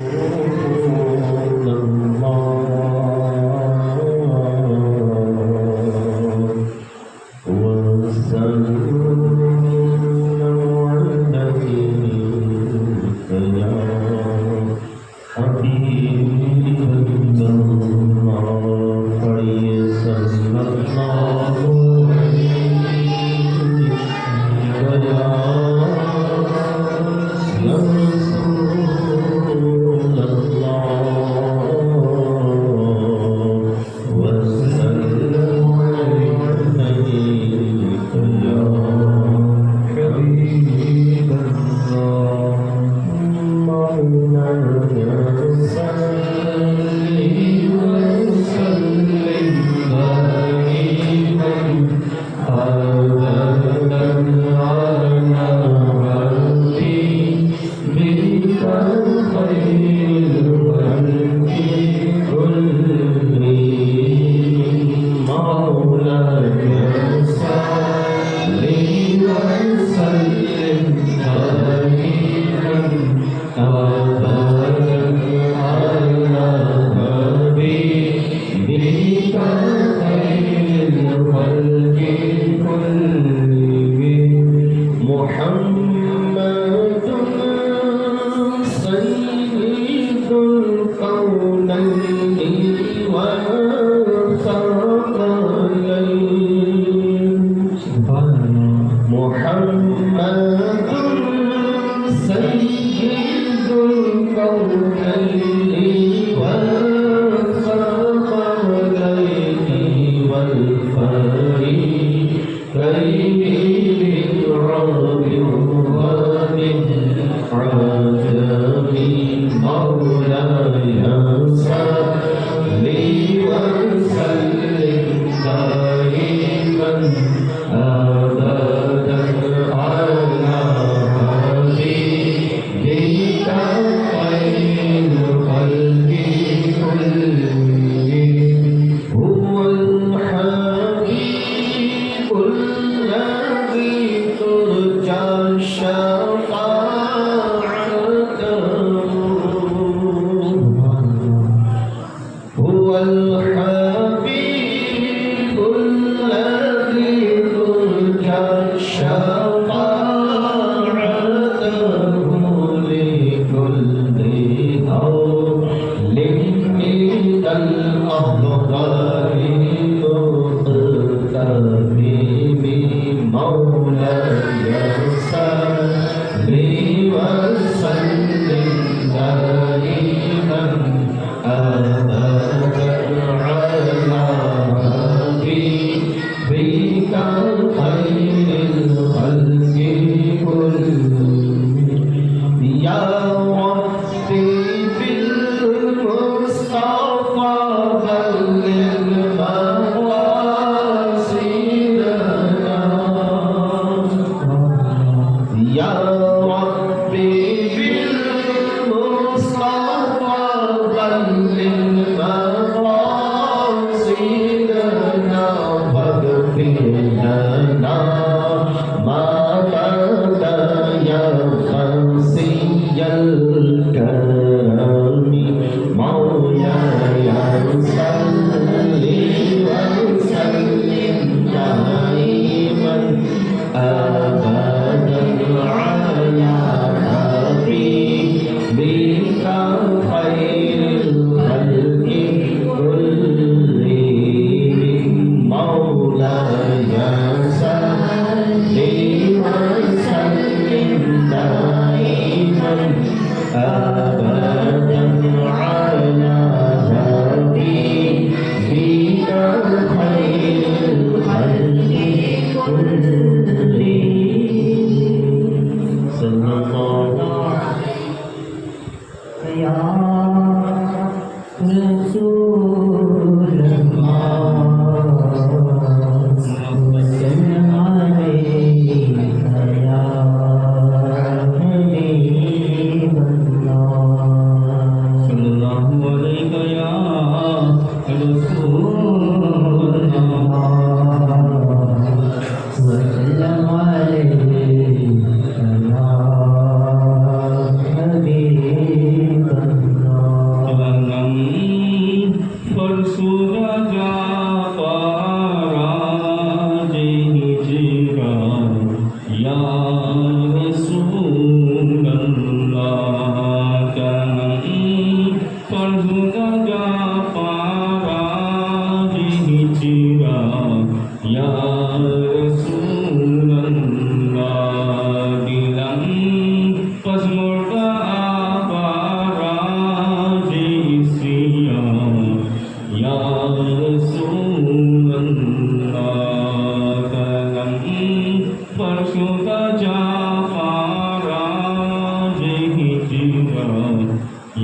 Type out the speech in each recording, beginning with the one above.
Hare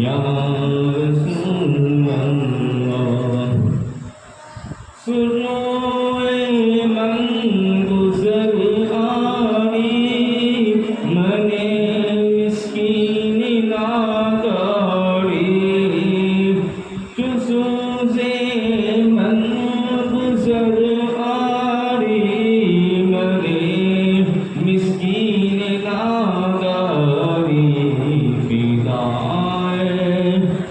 या रसूल अल्लाह सुनोए मन गुजर आरी मने मिस्कीन नादारी जुज़ुज़े मन गुजर आरी मने मिस्कीन नादारी फिदाए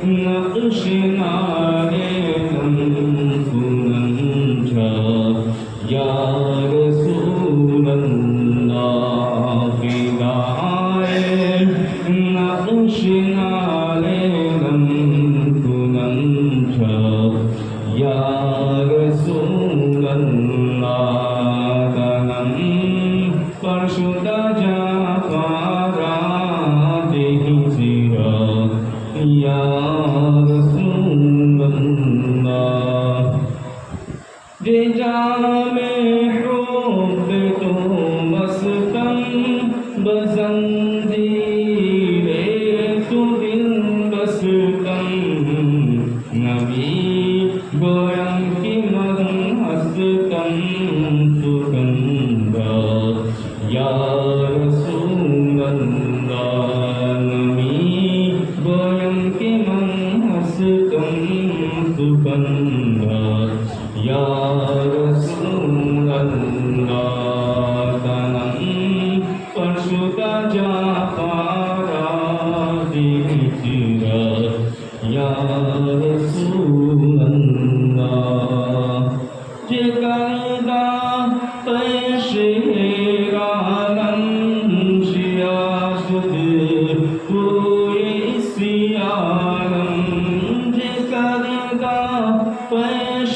नक्श नारे या रसूल अल्लाह फिदाए नक्श नारे कुनंजा या रसूल अल्लाह तनम परशुदा जाफारा देहि सिरा या रसूल अल्लाह जे जामे हुब तो मस्तम बज़ंजीरे तु दिल बस्तम नबी गोयम की मदम हस्तम सुगंधा या रसूल अल्लाह नबी गोयम की मन हस्तम सुगंधा या रसूल अल्लाह तनम परशुदा जाफारा दिखिरा या रसूल अल्लाह जे करदा पेश हेरानम शियासुद पूरे सियानम जे करदा पेश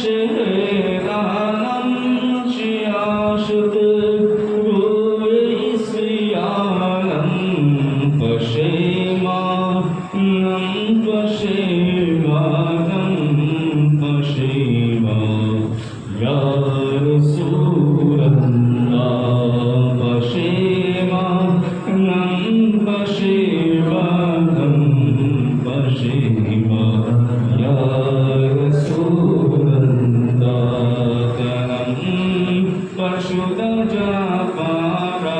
हेरानम शियासुद पूरे सियानम पशेमा नम पशेमा या रसूल अल्लाह पशेमा नम पशेमा या रसूल अल्लाह तनम परशुदा जाफारा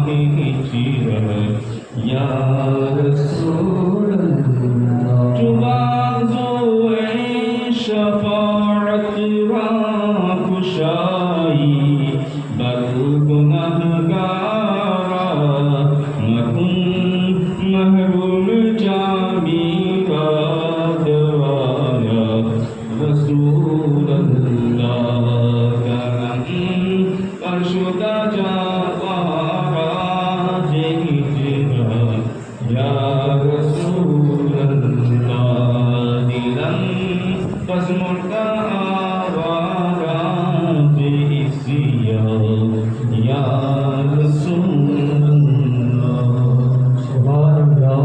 हिचिरा या रसूल अल्लाह जुबाज़ोए शफाअत रा खुशाई बरु गुनहगारा मकुन महरूम जामी का दवाया रसूल अल्लाह तनम परशुदा जाफारा हिजरा या रसूल अल्लाह दिलम पसमुर्दा आवारा जिसिया या रसूल अल्लाह सुभान अल्लाह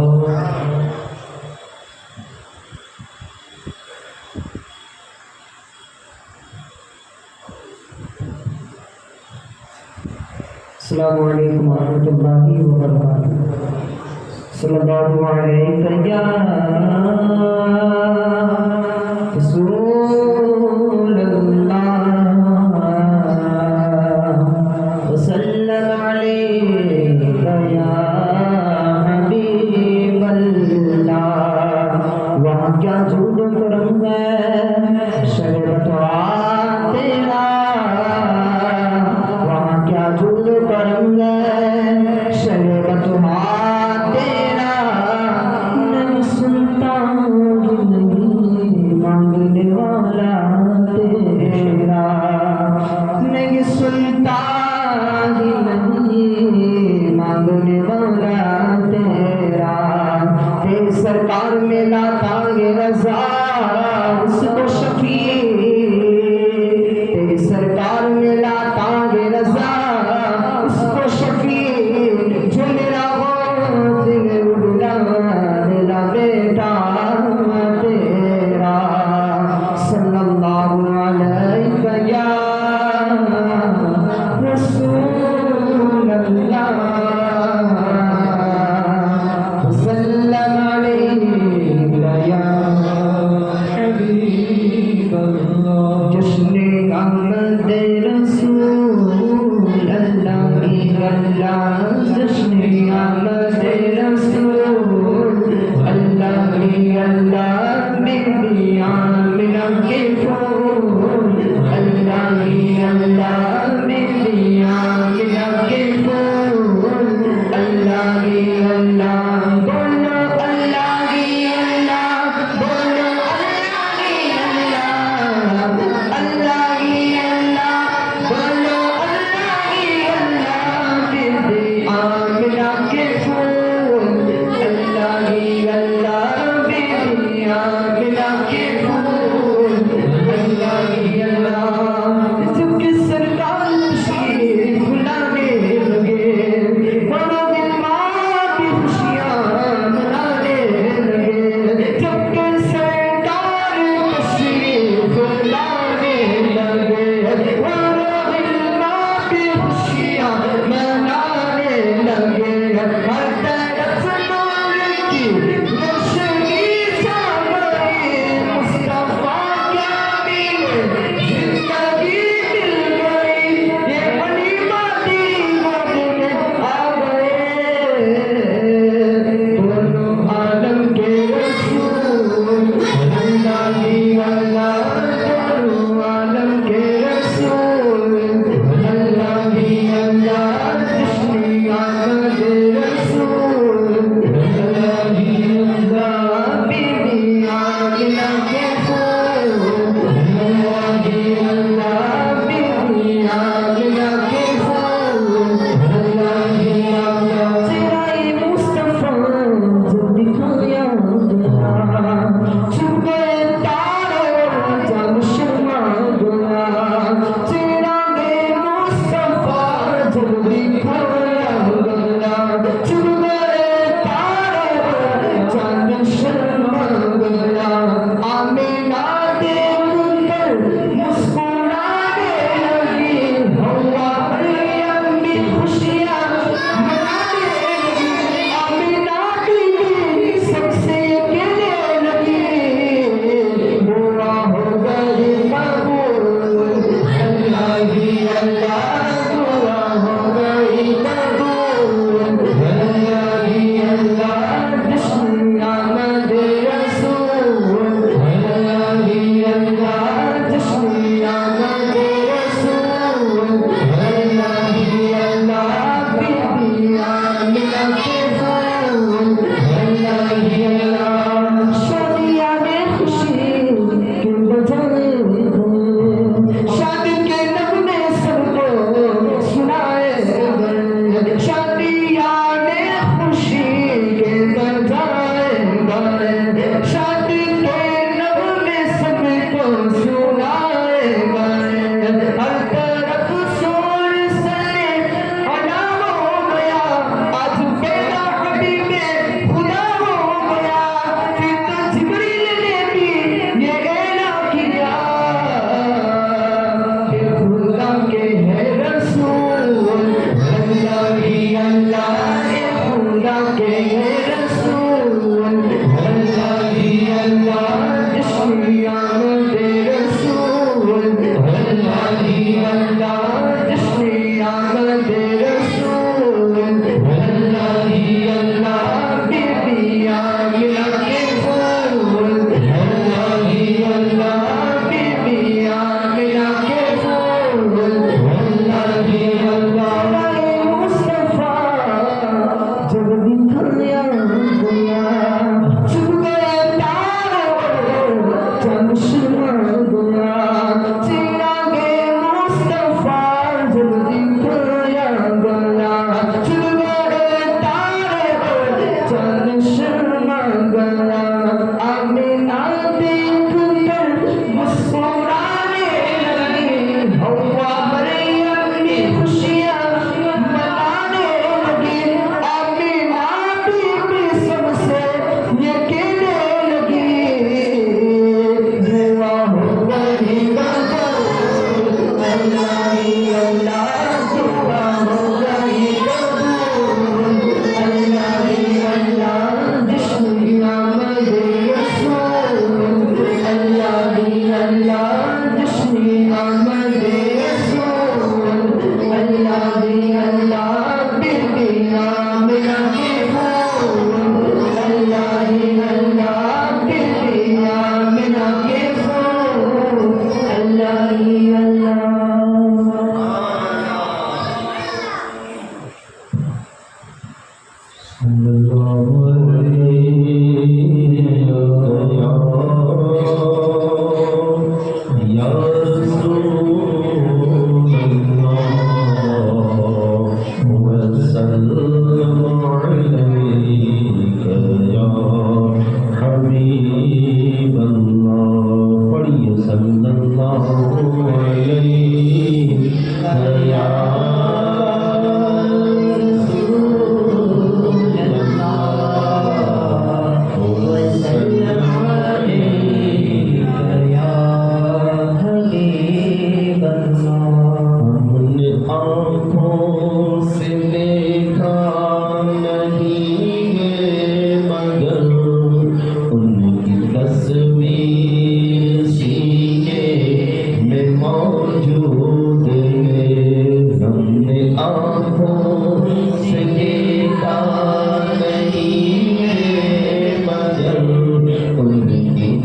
अस्सलामु अलैकुम वरहमतुल्लाहि वबरकातुहू सल्लल्लाहु अलैहि या रसूलल्लाह वसल्लम अलैका या हबीबल्लाह वहाँ क्या झूठ करम है शरीयत तेरा वहाँ क्या झूठ करम है शरीयत तेरा नहीं सुनता नहीं मांगने वाला तेरा नहीं सुनता नहीं मांगने वाला तेरा तेरी सरकार में लाता ये रजा उसको शफी तेरी सरकार में लाता ये रजा उसको शफी जो मेरा हो दिल उड़ा मेरा बेटा तेरा सल्लल्लाहु अलैहि या रसूल अल्लाह सल्लल्लाहु अलैहि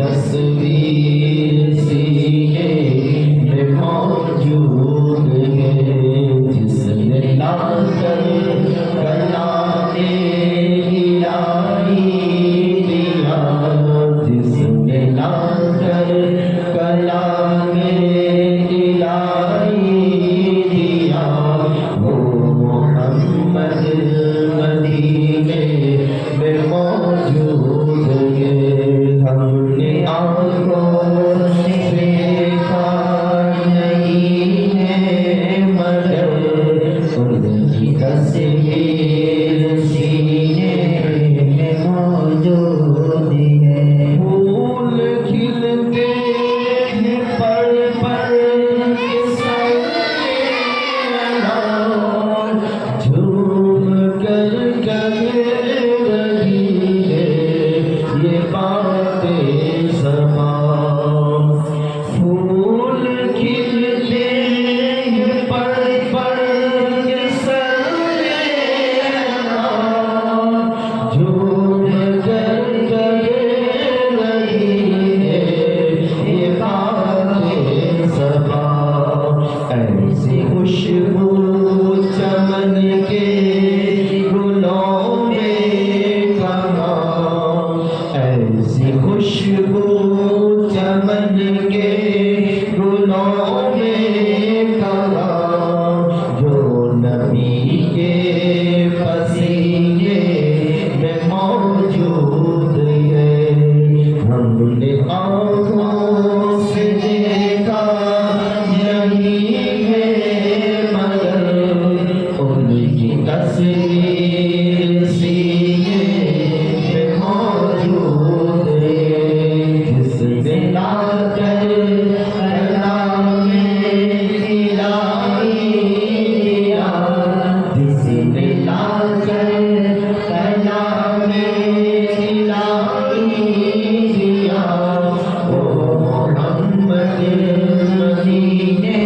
तस्वीर सीने में मौजूद है, जिसने लाकर कलामे इलाही दिया, जिसने लाकर कलामे इलाही दिया, वो मोहम्मद मदीने में मौजूद है। हमने आँखों से देखा नहीं है, मगर उनकी तस्वीर सीने में मौजूद है। फूल खिलते हैं पर झूम कर कहे रही है ये बातें समा। फूल खिलते हैं पर के सरे झूम कर कहे रही है ये बातें समा। ऐसी खुशबू चमन के गुलों में कहाँ, ऐसी खुशबू चमन के गुलों में कहाँ, जो नबी के पसीने में मौजूद है। हमने आँखों से देखा नहीं है, मगर उनकी तस्वीर सीने में मौजूद है। जिसने लाकर कलामे इलाही दिया, जिसने लाकर कलामे इलाही दिया, वो मोहम्मद मदीने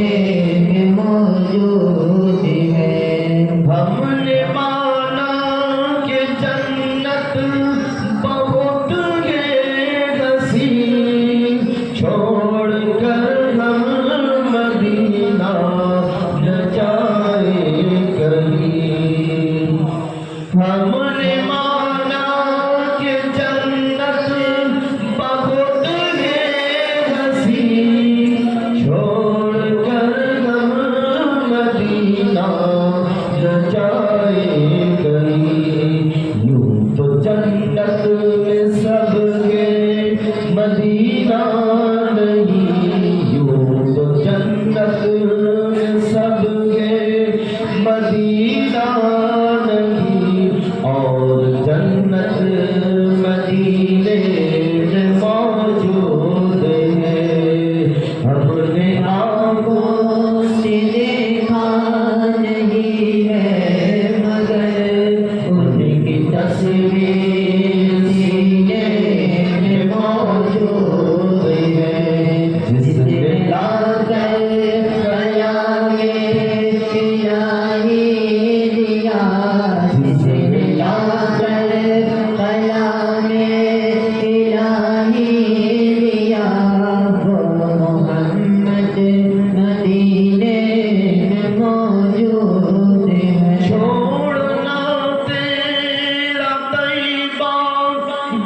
में मौजूद है। हमने माना कि जन्नत बहुत है नसीब, छोड़कर हम मदीना न जाए कहीं। हमने माना कि जन्नत बहुत है नसीब, छोड़कर हम मदीना न जाए कहीं। यूं तो जन्नत में सब गए मदीना नहीं, यूं तो जन्नत में सब गए मदीना नहीं, और जन्नत मदीने में मौजूद है। हमने आँखों से देखा नहीं है, मगर उनकी तस्वीर सीने में मौजूद है। जिसने लाकर कलामे इलाही दिया, जिसने लाकर कलामे इलाही दिया, वो मोहम्मद मदीने में मौजूद है। छोड़ना तेरा तैबा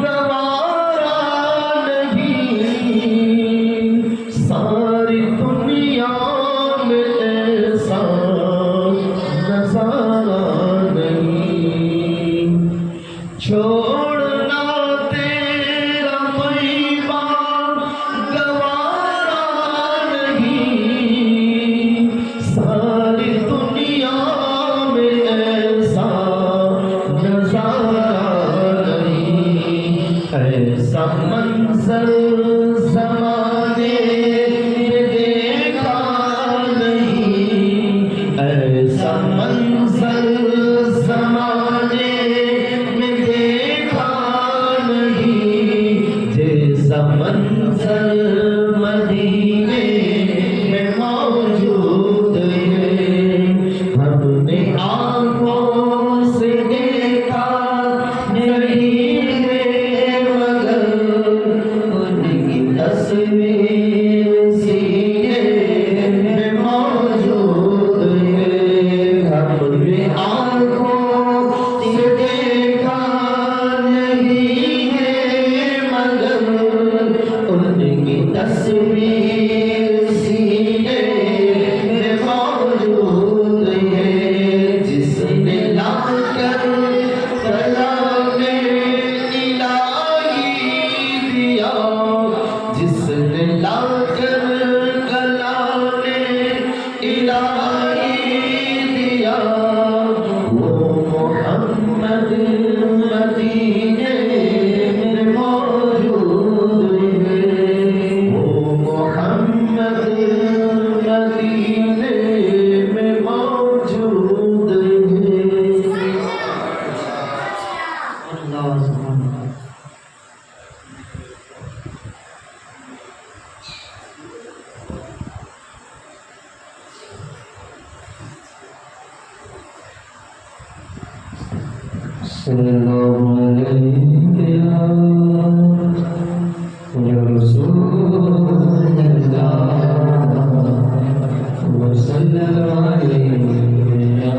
गवारा नहीं, सारी दुनिया में ऐसा नजारा नहीं। छोड़ना तेरा तैबा गवारा नहीं, सारी दुनिया में ऐसा नजारा नहीं। ऐसा मंजर ज़माने में देखा नहीं, ऐसा मंजर ज़माने में देखा नहीं, जैसा मंजर मदीने में मौजूद है। हमने आँखों से देखा नहीं है, मगर सीने में मौजूद है जिसने लाकर कलामे इलाही दिया जिसने लाकर कलामे इलाही दिया वो मोहम्मद मदीने में मौजूद है वो मोहम्मद मदीने में मौजूद है। सल्लल्लाहु अलैहि या रसूलल्लाह व सल्लल्लाहु अलैहि या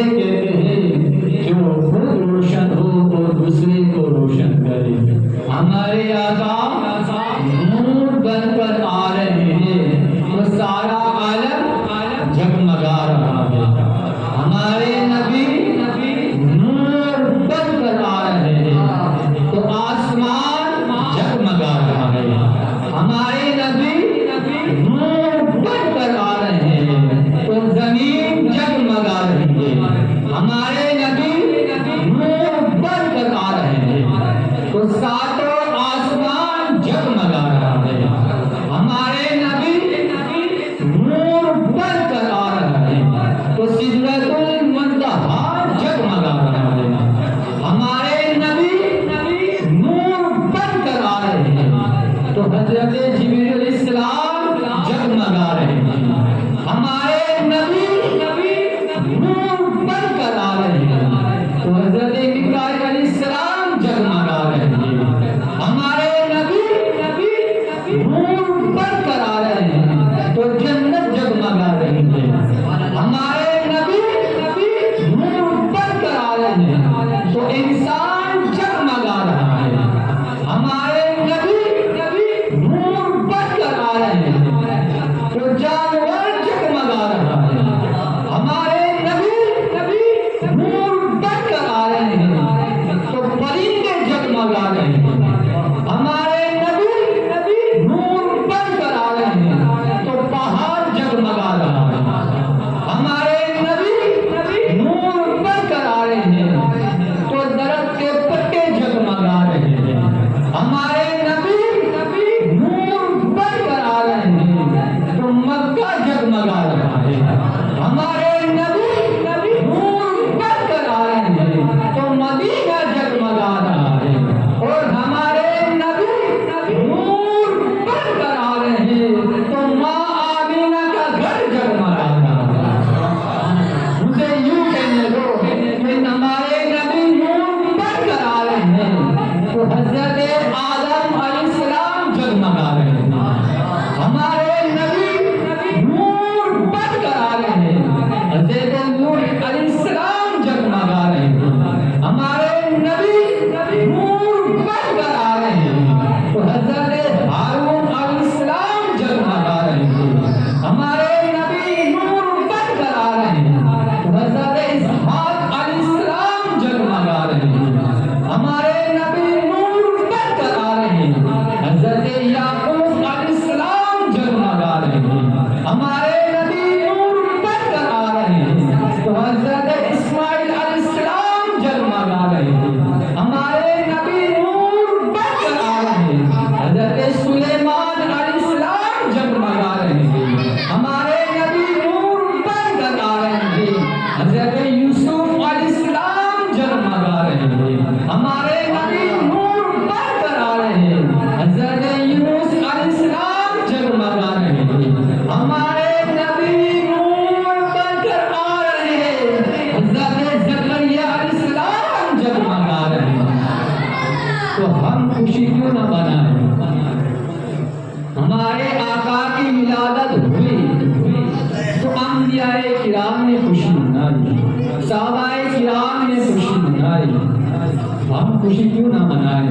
उसे कहते हैं जो खुद रोशन हो और दूसरे को रोशन करे। हमारे आका नूर बनकर आ रहे हैं तो सारा आलम जगमगा रहा है। हमारे नबी नूर बनकर आ रहे हैं तो आसमान जगमगा रहा है। हमारे नबी नूर बनकर आ रहे हैं तो जमीन जगमगा रही है। हमारे नबी नूर बनकर आ रहे हैं तो सातों आसमान जगमगा रहा है। हमारे नबी नूर बनकर आ रहा है तो सिदरतुल मुंतहा जगमगा रहा है। हमारे नबी नूर बनकर आ रहे हैं तो हजरत जिब्रील इस्लाम जगमगा रहे हैं। हमारे नबी नूर बनकर आ रहे हैं तो हजरत मिकाईल अलैहिस्सलाम जगमगा रहे हैं। हमारे नबी नूर बनकर आ रहे हैं तो जन्नत जगमगा रही है। हमारे नबी नूर बनकर आ रहे हैं तो इंसान जगमगा रहा है। हमारे नबी नूर बनकर आ रहे हैं तो जानवर जगमगा रहा है। हमारे नबी नूर बनकर आ रहे हैं तो परिंदे जगमगा रहे हैं। हमारे नबी नूर बनकर आ रहे हैं तो पहाड़ जगमगा रहा है। हमारे नबी नूर बनकर आ रहे हैं तो दरख्त के पत्ते जगमगा रहे हैं। हमारे नबी नूर बनकर आ रहे हैं तो मक्का जगमगा रहा है। हमारे नबी नूर बनकर आ रहे हैं तो मदीना जगमगा रहा है। और हमारे नबी नूर बनकर आ रहे हैं तो माँ आमीना का घर जगमगा रहा है। मुझे यूं कहने दो कि हमारे नबी नूर बनकर आ रहे हैं तो हजरत आदम अलैहिस्सलाम जगमगा रहे हैं। हमारे नबी नूर बनकर आ रहे हैं हजरत नूह अलैहिस्सलाम जगमगा रहे हैं। हमारे नबी नूर बनकर आ रहे हैं तो हजरत हारून अलैहिस्सलाम जगमगा रहे हैं। हमारे नबी नूर बनकर आ रहे हैं तो हजरत इसहाक अलैहिस्सलाम जगमगा रहे हैं। हमारे नबी नूर बनकर आ रहे हैं हजरत याकूब अलैहिस्सलाम जगमगा रहे हैं। हमारे नबी नूर बनकर आ रहे हैं तो हजरत इस्माइल अलैहिस्सलाम जगमगा रहे हैं। हमारे नबी नूर बनकर आ रहे हैं हजरत सुलेमान अलैहिस्सलाम जगमगा रहे हैं। हमारे नबी नूर बनकर आ रहे हैं हजरत यूसुफ अलैहिस्सलाम जगमगा रहे हैं। हमारे नबी नूर बनकर आ रहे हैं हजरत यूनुस अलैहिस्सलाम जगमगा रहे हैं। हमारे नबी नूर बनकर आ रहे हैं हजरत जकरिया अलैहिस्सलाम जगमगा रहे हैं। तो हम खुशी क्यों न मनाएं? हमारे आका की विलादत हुई तो अंबियाए किराम ने खुशी मनाई, सहाबाए किराम ने खुशी मनाई। हम खुशी क्यों ना मनाएं?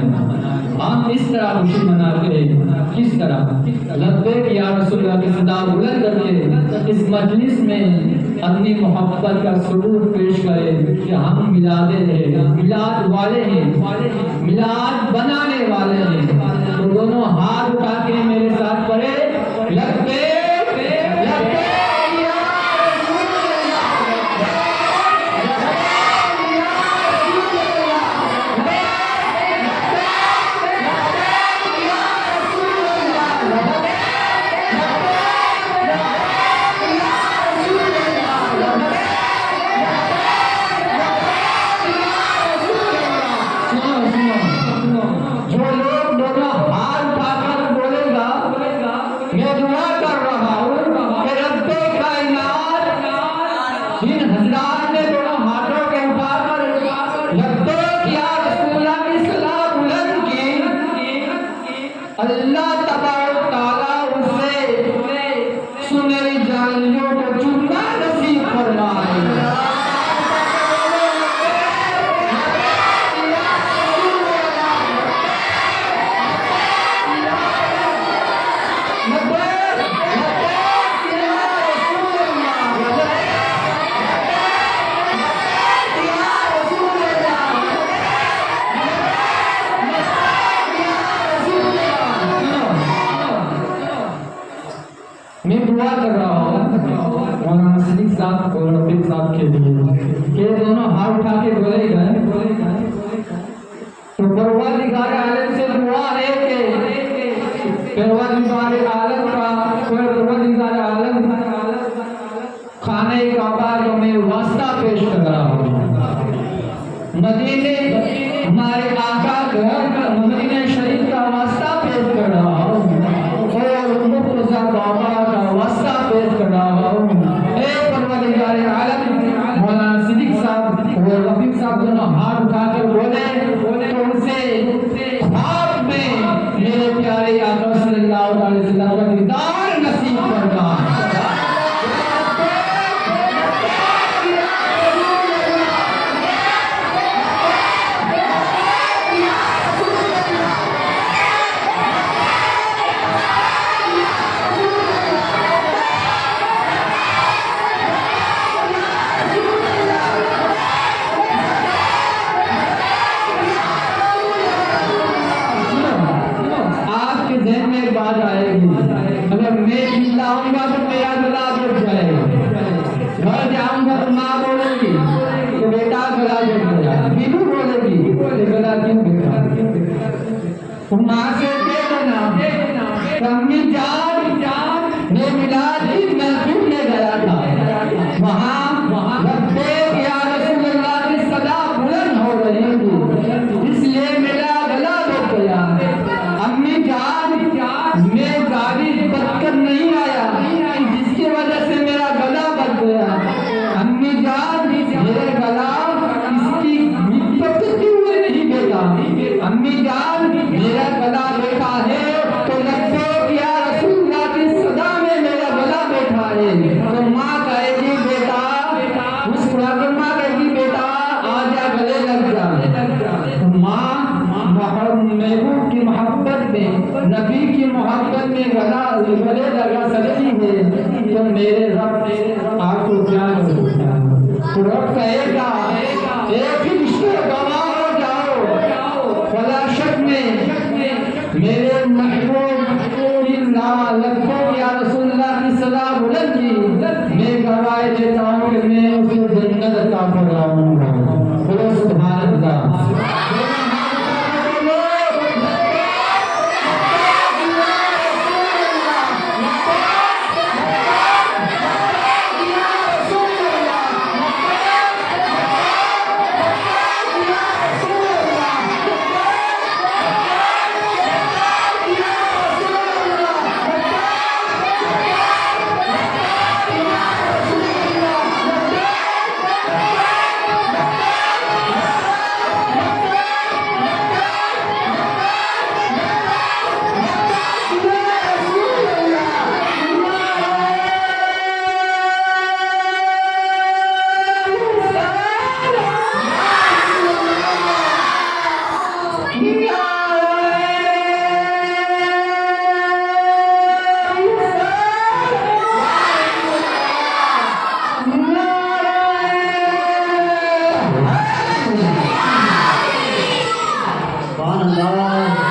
हम इस तरह खुशी मनाते हैं। किस तरह? लब्बैक या रसूलल्लाह की सदा बुलंद करके इस मजलिस में अपनी मोहब्बत का सबूत पेश करें कि हम मिलादे हैं, मिलाद वाले हैं, मिलाद बनाने वाले हैं। तो दोनों हाथ उठा के मेरे साथ पढ़े लब्बैक लब्बैक या अल्लाह तबारक तआला उसे सुनहरी जालियों को चुनना नसीब फरमाए। दोनों हाथ उठा के बोले गए तो परवरदिगार आलम से दुआ है कि परवरदिगार आलम खाने काबा को मैं वास्ता पेश कर रहा हूँ। मदीने हमारे आका घर मदीने शरीफ का वास्ता पेश कर रहा हूँ और मुर्तज़ा बाबा का वास्ता पेश कर रहा हूँ। ए परवरदिगार आलम मौलाना सिद्दीक साहब और रफीक साहब दोनों हाथ उठाकर बोले तो उनसे ख्वाब में मेरे प्यारे आका सल्लल्लाहु अलैहि वसल्लम का दीदार नसीब करना। बात आएगी अगर मैं जिंदा होऊंगा तो मेरा गला बैठ जाएगा। घर जाऊंगा तो माँ बोलेगी तो बेटा गला बैठ गया, बीबी बोलेगी तो गला क्यों बैठा। तो माँ से कह देना अम्मी जान मैं मिलाद की महफिल में गया था, वहाँ लगते या रसूलुल्लाह की सदा बुलंद हो रही थी इसलिए मेरा गला बैठ गया। अम्मी जान मैं गाड़ी बदकर नहीं आया जिसकी वजह से मेरा गला बच गया। अम्मी जान मेरा गला इसकी क्यों नहीं बेटा। अम्मी जान मेरा गला बैठा है तो लगता या रसूलुल्लाह की सदा में मेरा गला बैठा है। तो माँ कहेगी बेटा मुस्कुराकर माँ कहेगी बेटा आजा गले लग जा। माँ महबूब की मोहब्बत में नबी की मोहब्बत में गले लगा सकती है तो मेरे रब आपको क्या होता तो रब कहेगा एक ही रिश्ते गवाह हो जाओ फला शक में मेरे महबूब लगभग या रसूलुल्लाह की सदा बुलंदी मैं गवाह देता हूँ कि मैं उसे जन्नत अता फरमाऊंगा। बोलो सुभान अल्लाह। सुभान अल्लाह।